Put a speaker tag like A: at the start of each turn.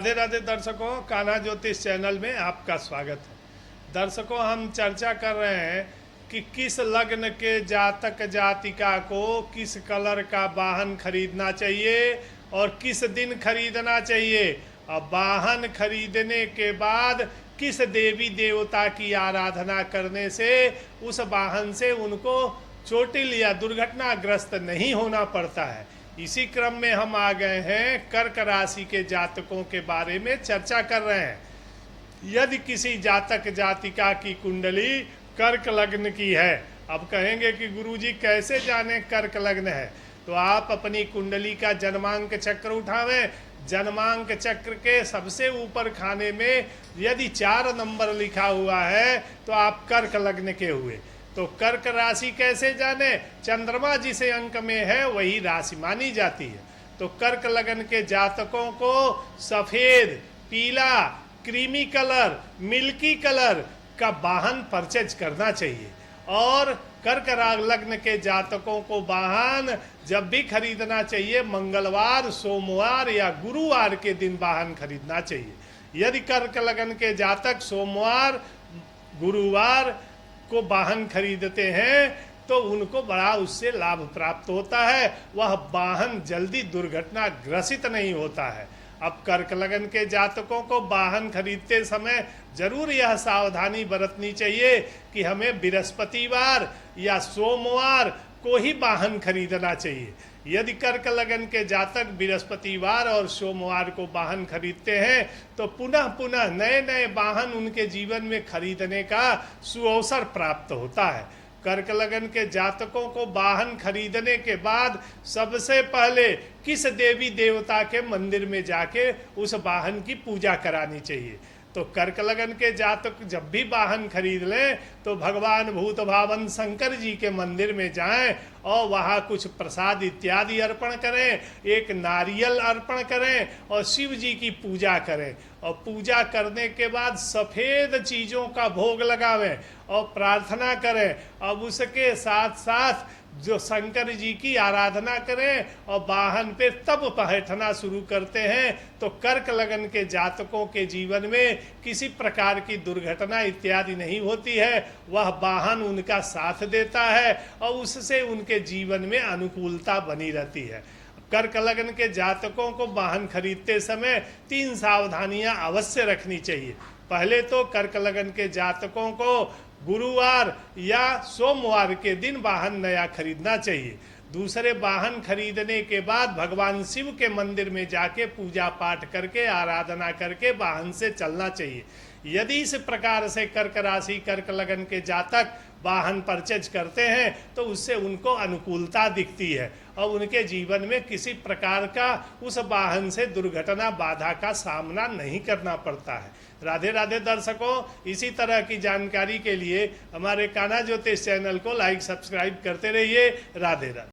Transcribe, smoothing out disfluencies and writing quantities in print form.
A: राधे राधे दर्शकों, कान्हा ज्योतिष चैनल में आपका स्वागत है। दर्शकों, हम चर्चा कर रहे हैं कि किस लग्न के जातक जातिका को किस कलर का वाहन खरीदना चाहिए और किस दिन खरीदना चाहिए। अब वाहन खरीदने के बाद किस देवी देवता की आराधना करने से उस वाहन से उनको चोटिल या दुर्घटनाग्रस्त नहीं होना पड़ता है। इसी क्रम में हम आ गए हैं कर्क राशि के जातकों के बारे में चर्चा कर रहे हैं। यदि किसी जातक जातिका की कुंडली कर्क लग्न की है, अब कहेंगे कि गुरुजी कैसे जाने कर्क लग्न है, तो आप अपनी कुंडली का जन्मांक चक्र उठावें। जन्मांक चक्र के सबसे ऊपर खाने में यदि 4 नंबर लिखा हुआ है तो आप कर्क लग्न के हुए। तो कर्क राशि कैसे जाने? चंद्रमा जिस अंक में है वही राशि मानी जाती है। तो कर्क लग्न के जातकों को सफेद, पीला, क्रीमी कलर, मिल्की कलर का वाहन परचेज करना चाहिए। और कर्क लग्न के जातकों को वाहन जब भी खरीदना चाहिए मंगलवार, सोमवार या गुरुवार के दिन वाहन खरीदना चाहिए। यदि कर्क लग्न के जातक सोमवार, गुरुवार को वाहन खरीदते हैं तो उनको बड़ा उससे लाभ प्राप्त होता है, वह वाहन जल्दी दुर्घटनाग्रसित नहीं होता है। अब कर्क लग्न के जातकों को वाहन खरीदते समय जरूर यह सावधानी बरतनी चाहिए कि हमें बृहस्पतिवार या सोमवार को ही वाहन खरीदना चाहिए। यदि कर्क लग्न के जातक बृहस्पतिवार और सोमवार को वाहन खरीदते हैं तो पुनः पुनः नए नए वाहन उनके जीवन में खरीदने का सुअवसर प्राप्त होता है। कर्क लग्न के जातकों को वाहन खरीदने के बाद सबसे पहले किस देवी देवता के मंदिर में जाके उस वाहन की पूजा करानी चाहिए। तो कर्क लग्न के जातक जब भी वाहन खरीद लें तो भगवान भूत भावन शंकर जी के मंदिर में जाएं और वहाँ कुछ प्रसाद इत्यादि अर्पण करें, एक नारियल अर्पण करें और शिव जी की पूजा करें। और पूजा करने के बाद सफ़ेद चीज़ों का भोग लगावें और प्रार्थना करें। अब उसके साथ साथ जो शंकर जी की आराधना करें और वाहन पे तब बैठना शुरू करते हैं तो कर्क लग्न के जातकों के जीवन में किसी प्रकार की दुर्घटना इत्यादि नहीं होती है। वह वाहन उनका साथ देता है और उससे उनके जीवन में अनुकूलता बनी रहती है। कर्क लग्न के जातकों को वाहन खरीदते समय 3 सावधानियां अवश्य रखनी चाहिए। पहले तो कर्क लग्न के जातकों को गुरुवार या सोमवार के दिन वाहन नया खरीदना चाहिए। दूसरे, वाहन खरीदने के बाद भगवान शिव के मंदिर में जाके पूजा पाठ करके आराधना करके वाहन से चलना चाहिए। यदि इस प्रकार से कर्क राशि कर्क लग्न के जातक वाहन परचेज करते हैं तो उससे उनको अनुकूलता दिखती है और उनके जीवन में किसी प्रकार का उस वाहन से दुर्घटना बाधा का सामना नहीं करना पड़ता है। राधे राधे दर्शकों, इसी तरह की जानकारी के लिए हमारे कान्हा ज्योतिष चैनल को लाइक सब्सक्राइब करते रहिए। राधे राधे।